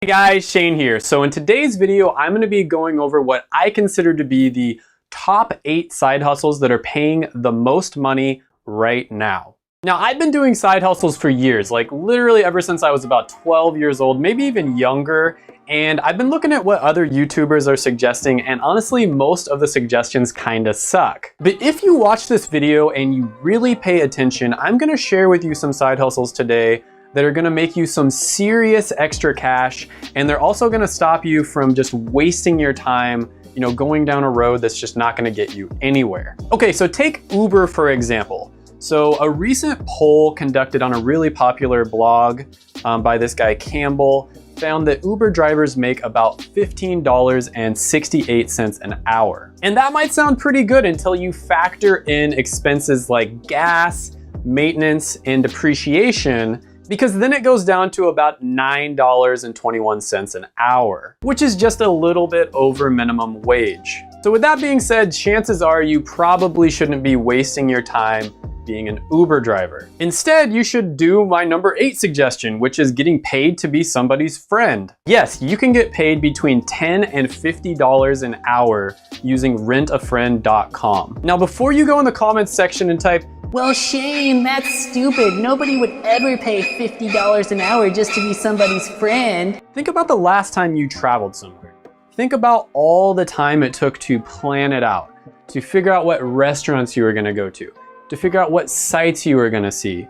Hey guys, Shane here. So in today's video, I'm going to be going over what I consider to be the top 8 side hustles that are paying the most money right now. Now, I've been doing side hustles for years, like literally ever since I was about 12 years old, maybe even younger. And I've been looking at what other YouTubers are suggesting, and honestly, most of the suggestions kinda suck. But if you watch this video and you really pay attention, I'm gonna share with you some side hustles today that are gonna make you some serious extra cash, and they're also gonna stop you from just wasting your time, going down a road that's just not gonna get you anywhere. Okay, so take Uber for example. So a recent poll conducted on a really popular blog by this guy Campbell found that Uber drivers make about $15.68 an hour. And that might sound pretty good until you factor in expenses like gas, maintenance, and depreciation, because then it goes down to about $9.21 an hour, which is just a little bit over minimum wage. So with that being said, chances are you probably shouldn't be wasting your time being an Uber driver. Instead, you should do my number 8 suggestion, which is getting paid to be somebody's friend. Yes, you can get paid between $10 and $50 an hour using rentafriend.com. Now, before you go in the comments section and type, "Well, Shane, that's stupid. Nobody would ever pay $50 an hour just to be somebody's friend," think about the last time you traveled somewhere. Think about all the time it took to plan it out, to figure out what restaurants you were gonna go to figure out what sites you were gonna see,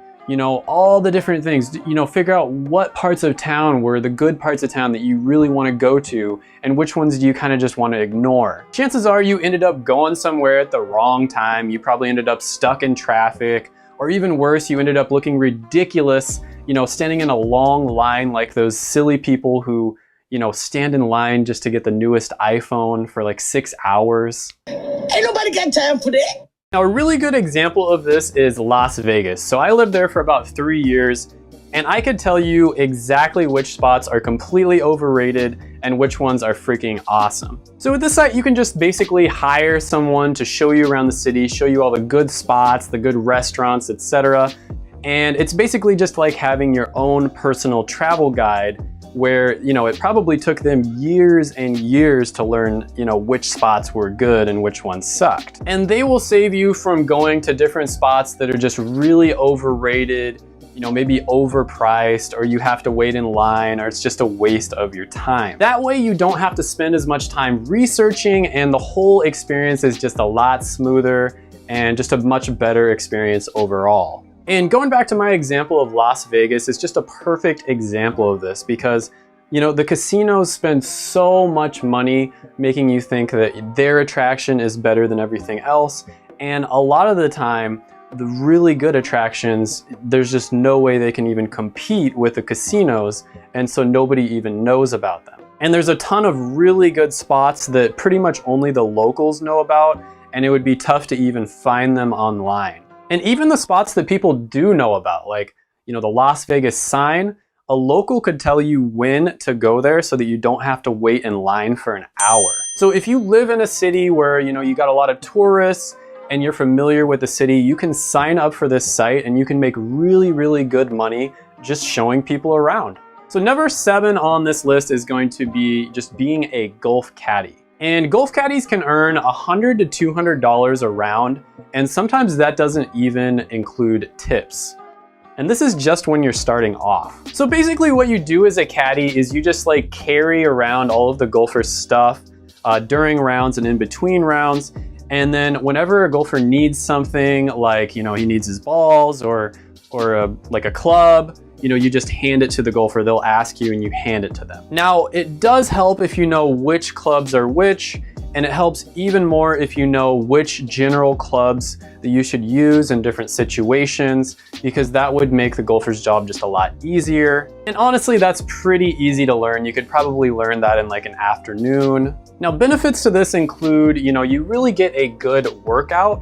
all the different things, figure out what parts of town were the good parts of town that you really wanna go to, and which ones do you kinda just wanna ignore. Chances are you ended up going somewhere at the wrong time, you probably ended up stuck in traffic, or even worse, you ended up looking ridiculous, standing in a long line like those silly people who, stand in line just to get the newest iPhone for like 6 hours. Ain't nobody got time for that. Now, a really good example of this is Las Vegas. So I lived there for about 3 years, and I could tell you exactly which spots are completely overrated and which ones are freaking awesome. So with this site, you can just basically hire someone to show you around the city, show you all the good spots, the good restaurants, etc. And it's basically just like having your own personal travel guide where, it probably took them years and years to learn, which spots were good and which ones sucked. And they will save you from going to different spots that are just really overrated, maybe overpriced, or you have to wait in line, or it's just a waste of your time. That way you don't have to spend as much time researching, and the whole experience is just a lot smoother and just a much better experience overall. And going back to my example of Las Vegas, is just a perfect example of this because, the casinos spend so much money making you think that their attraction is better than everything else. And a lot of the time, the really good attractions, there's just no way they can even compete with the casinos. And so nobody even knows about them. And there's a ton of really good spots that pretty much only the locals know about. And it would be tough to even find them online. And even the spots that people do know about, like, the Las Vegas sign, a local could tell you when to go there so that you don't have to wait in line for an hour. So if you live in a city where, you got a lot of tourists and you're familiar with the city, you can sign up for this site and you can make really, really good money just showing people around. So number 7 on this list is going to be just being a golf caddy. And golf caddies can earn $100 to $200 a round, and sometimes that doesn't even include tips. And this is just when you're starting off. So basically what you do as a caddy is you just like carry around all of the golfer's stuff during rounds and in between rounds. And then whenever a golfer needs something, like, he needs his balls or like a club, you just hand it to the golfer. They'll ask you and you hand it to them. Now, it does help if you know which clubs are which, and it helps even more if you know which general clubs that you should use in different situations, because that would make the golfer's job just a lot easier. And honestly, that's pretty easy to learn. You could probably learn that in like an afternoon. Now, benefits to this include, you really get a good workout,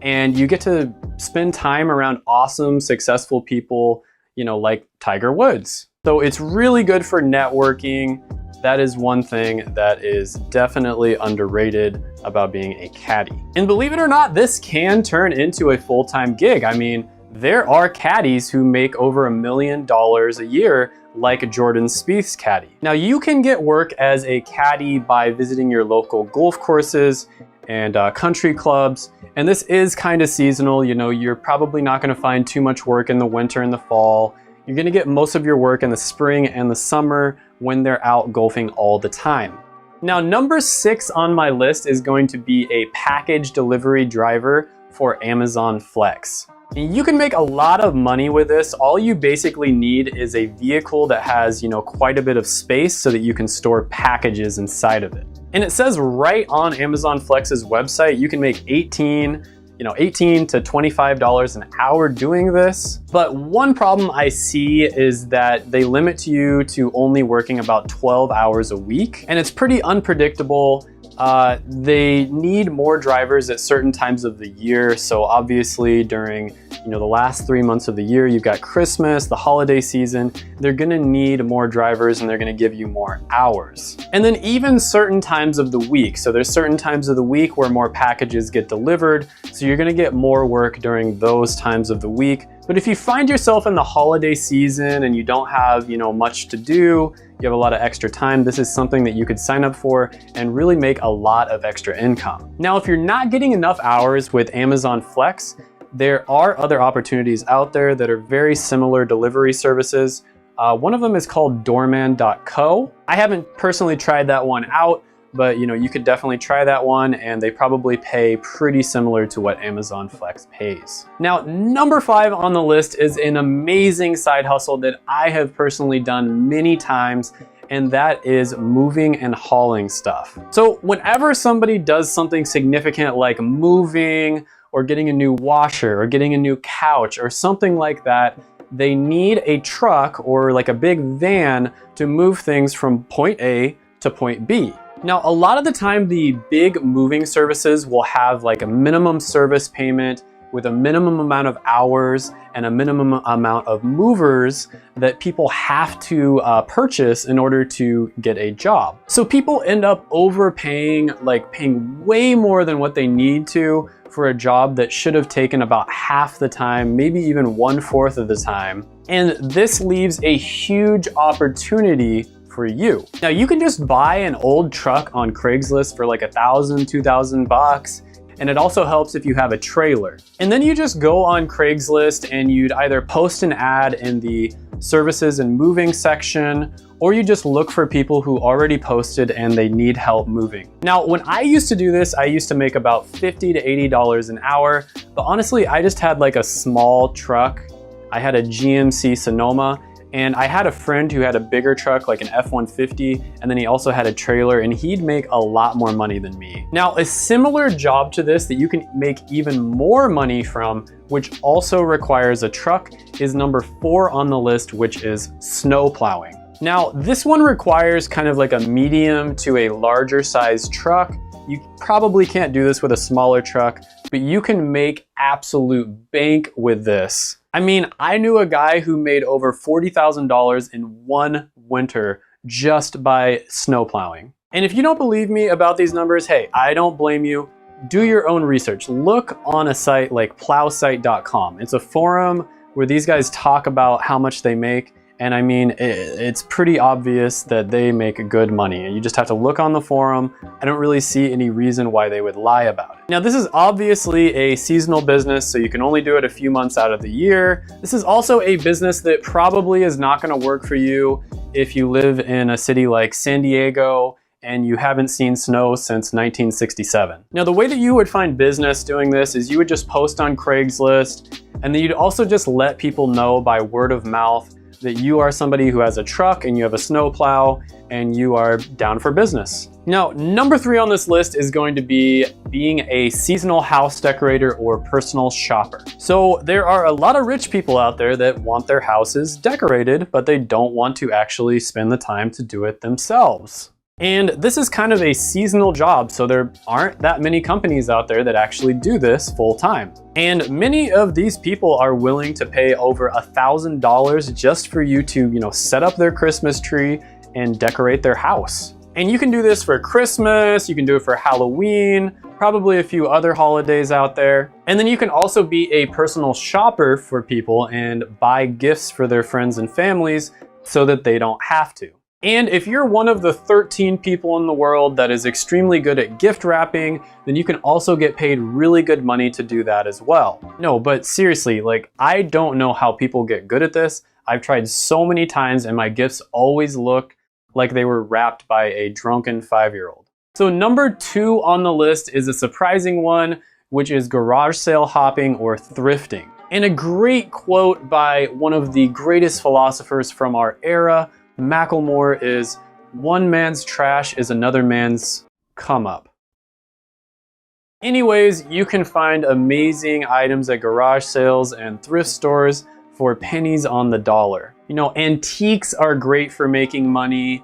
and you get to spend time around awesome, successful people, like Tiger Woods. So it's really good for networking. That is one thing that is definitely underrated about being a caddy. And believe it or not, this can turn into a full-time gig. I mean, There are caddies who make over $1 million a year, like Jordan Spieth's caddy. Now, you can get work as a caddy by visiting your local golf courses and country clubs, and this is kind of seasonal. You know, you're probably not going to find too much work in the winter and the fall. You're going to get most of your work in the spring and the summer when they're out golfing all the time. Now, number 6 on my list is going to be a package delivery driver for Amazon Flex. You can make a lot of money with this. All you basically need is a vehicle that has, you know, quite a bit of space so that you can store packages inside of it. And it says right on Amazon Flex's website, you can make $18 to $25 an hour doing this. But one problem I see is that they limit you to only working about 12 hours a week, and it's pretty unpredictable. They need more drivers at certain times of the year. So obviously during, the last 3 months of the year, you've got Christmas, the holiday season, they're gonna need more drivers and they're gonna give you more hours. And then even certain times of the week. So there's certain times of the week where more packages get delivered. So you're gonna get more work during those times of the week. But if you find yourself in the holiday season and you don't have, much to do, you have a lot of extra time, this is something that you could sign up for and really make a lot of extra income. Now, if you're not getting enough hours with Amazon Flex, there are other opportunities out there that are very similar delivery services. One of them is called Doorman.co. I haven't personally tried that one out, but you could definitely try that one, and they probably pay pretty similar to what Amazon Flex pays. Now, number 5 on the list is an amazing side hustle that I have personally done many times, and that is moving and hauling stuff. So whenever somebody does something significant like moving or getting a new washer or getting a new couch or something like that, they need a truck or like a big van to move things from point A to point B. Now, a lot of the time, the big moving services will have like a minimum service payment with a minimum amount of hours and a minimum amount of movers that people have to purchase in order to get a job. So people end up overpaying, like paying way more than what they need to for a job that should have taken about half the time, maybe even 1/4 of the time. And this leaves a huge opportunity for you. Now, you can just buy an old truck on Craigslist for like $1,000, $2,000, and it also helps if you have a trailer. And then you just go on Craigslist and you'd either post an ad in the services and moving section, or you just look for people who already posted and they need help moving. Now, when I used to do this, I used to make about $50 to $80 an hour, but honestly, I just had like a small truck. I had a GMC Sonoma, and I had a friend who had a bigger truck, like an F-150, and then he also had a trailer, and he'd make a lot more money than me. Now, a similar job to this that you can make even more money from, which also requires a truck, is number 4 on the list, which is snow plowing. Now, this one requires kind of like a medium to a larger size truck. You probably can't do this with a smaller truck, but you can make absolute bank with this. I mean, I knew a guy who made over $40,000 in one winter just by snow plowing. And if you don't believe me about these numbers, hey, I don't blame you. Do your own research. Look on a site like plowsite.com. It's a forum where these guys talk about how much they make. And I mean, it's pretty obvious that they make good money. You just have to look on the forum. I don't really see any reason why they would lie about it. Now, this is obviously a seasonal business, so you can only do it a few months out of the year. This is also a business that probably is not gonna work for you if you live in a city like San Diego and you haven't seen snow since 1967. Now, the way that you would find business doing this is you would just post on Craigslist, and then you'd also just let people know by word of mouth that you are somebody who has a truck and you have a snow plow and you are down for business. Now, number 3 on this list is going to be being a seasonal house decorator or personal shopper. So there are a lot of rich people out there that want their houses decorated, but they don't want to actually spend the time to do it themselves. And this is kind of a seasonal job, so there aren't that many companies out there that actually do this full time. And many of these people are willing to pay over $1,000 just for you to, set up their Christmas tree and decorate their house. And you can do this for Christmas, you can do it for Halloween, probably a few other holidays out there. And then you can also be a personal shopper for people and buy gifts for their friends and families so that they don't have to. And if you're one of the 13 people in the world that is extremely good at gift wrapping, then you can also get paid really good money to do that as well. No, but seriously, like, I don't know how people get good at this. I've tried so many times and my gifts always look like they were wrapped by a drunken 5-year-old. So number 2 on the list is a surprising one, which is garage sale hopping or thrifting. And a great quote by one of the greatest philosophers from our era, Macklemore, is, "One man's trash is another man's come up." Anyways, you can find amazing items at garage sales and thrift stores for pennies on the dollar. You know, antiques are great for making money.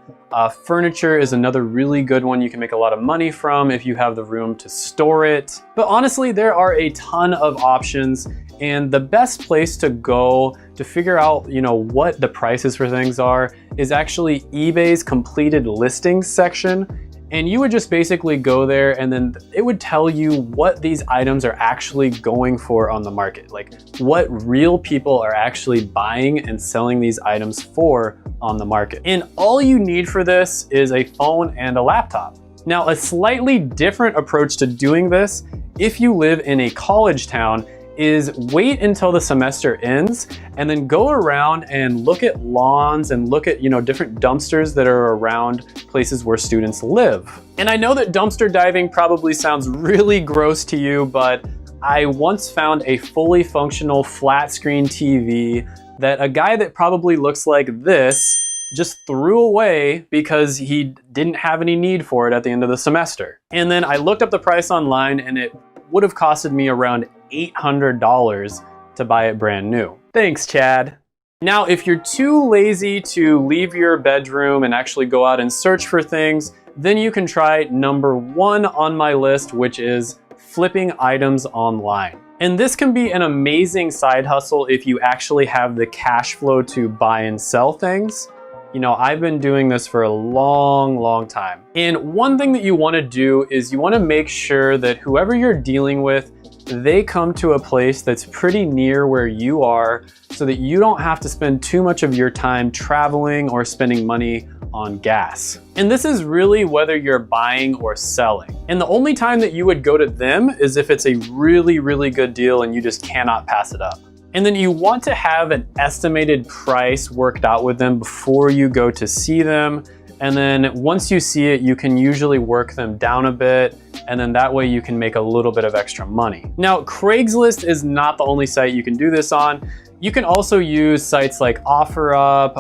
Furniture is another really good one you can make a lot of money from if you have the room to store it. But honestly, there are a ton of options, and the best place to go to figure out, you know, what the prices for things are is actually eBay's completed listings section. And you would just basically go there and then it would tell you what these items are actually going for on the market. Like what real people are actually buying and selling these items for on the market. And all you need for this is a phone and a laptop. Now, a slightly different approach to doing this, if you live in a college town, is wait until the semester ends and then go around and look at lawns and look at, you know, different dumpsters that are around places where students live. And I know that dumpster diving probably sounds really gross to you, but I once found a fully functional flat screen TV that a guy that probably looks like this just threw away because he didn't have any need for it at the end of the semester. And then I looked up the price online and it would have costed me around $800 to buy it brand new. Thanks, Chad. Now, if you're too lazy to leave your bedroom and actually go out and search for things, then you can try number 1 on my list, which is flipping items online. And this can be an amazing side hustle if you actually have the cash flow to buy and sell things. You know, I've been doing this for a long time. And one thing that you want to do is you want to make sure that whoever you're dealing with, they come to a place that's pretty near where you are so that you don't have to spend too much of your time traveling or spending money on gas. And this is really whether you're buying or selling. And the only time that you would go to them is if it's a really good deal and you just cannot pass it up. And then you want to have an estimated price worked out with them before you go to see them. And then once you see it, you can usually work them down a bit, and then that way you can make a little bit of extra money. Now, Craigslist is not the only site you can do this on. You can also use sites like OfferUp,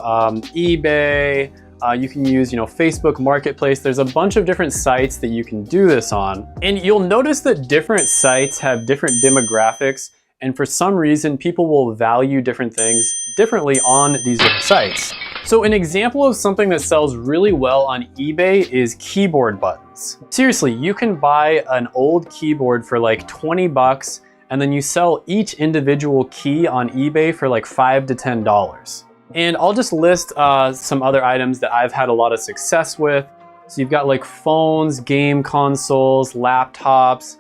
eBay. You can use, you know, Facebook Marketplace. There's a bunch of different sites that you can do this on. And you'll notice that different sites have different demographics, and for some reason, people will value different things differently on these different sites. So an example of something that sells really well on eBay is keyboard buttons. Seriously, you can buy an old keyboard for like 20 bucks and then you sell each individual key on eBay for like $5 to $10. And I'll just list some other items that I've had a lot of success with. So you've got like phones, game consoles, laptops,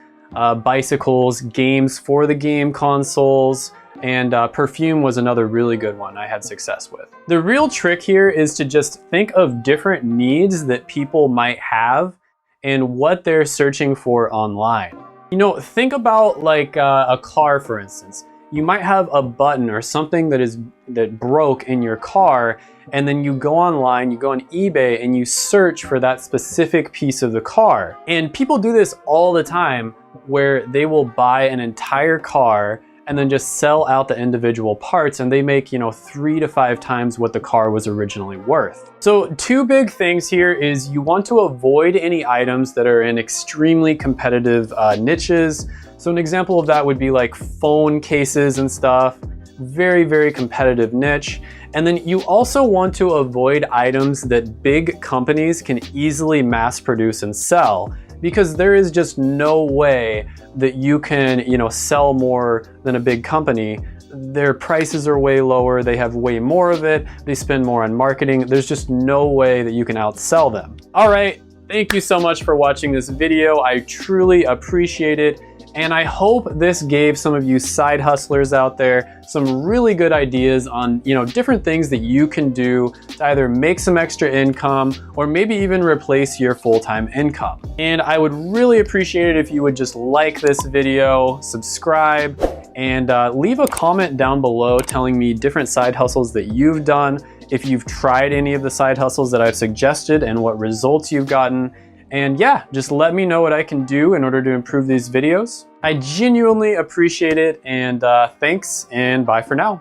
bicycles, games for the game consoles, and perfume was another really good one I had success with. The real trick here is to just think of different needs that people might have and what they're searching for online. You know, think about like a car, for instance. You might have a button or something that broke in your car, and then you go online, you go on eBay, and you search for that specific piece of the car. And people do this all the time, where they will buy an entire car and then just sell out the individual parts, and they make, you know, 3 to 5 times what the car was originally worth. So 2 big things here is you want to avoid any items that are in extremely competitive niches. So an example of that would be like phone cases and stuff, very competitive niche. And then you also want to avoid items that big companies can easily mass produce and sell, because there is just no way that you can, you know, sell more than a big company their prices are way lower, they have way more of it, they spend more on marketing. There's just no way that you can outsell them. All right, thank you so much for watching this video. I truly appreciate it. And I hope this gave some of you side hustlers out there some really good ideas on, different things that you can do to either make some extra income or maybe even replace your full-time income. And I would really appreciate it if you would just like this video, subscribe, and leave a comment down below telling me different side hustles that you've done, if you've tried any of the side hustles that I've suggested and what results you've gotten. And yeah, just let me know what I can do in order to improve these videos. I genuinely appreciate it, and thanks, and bye for now.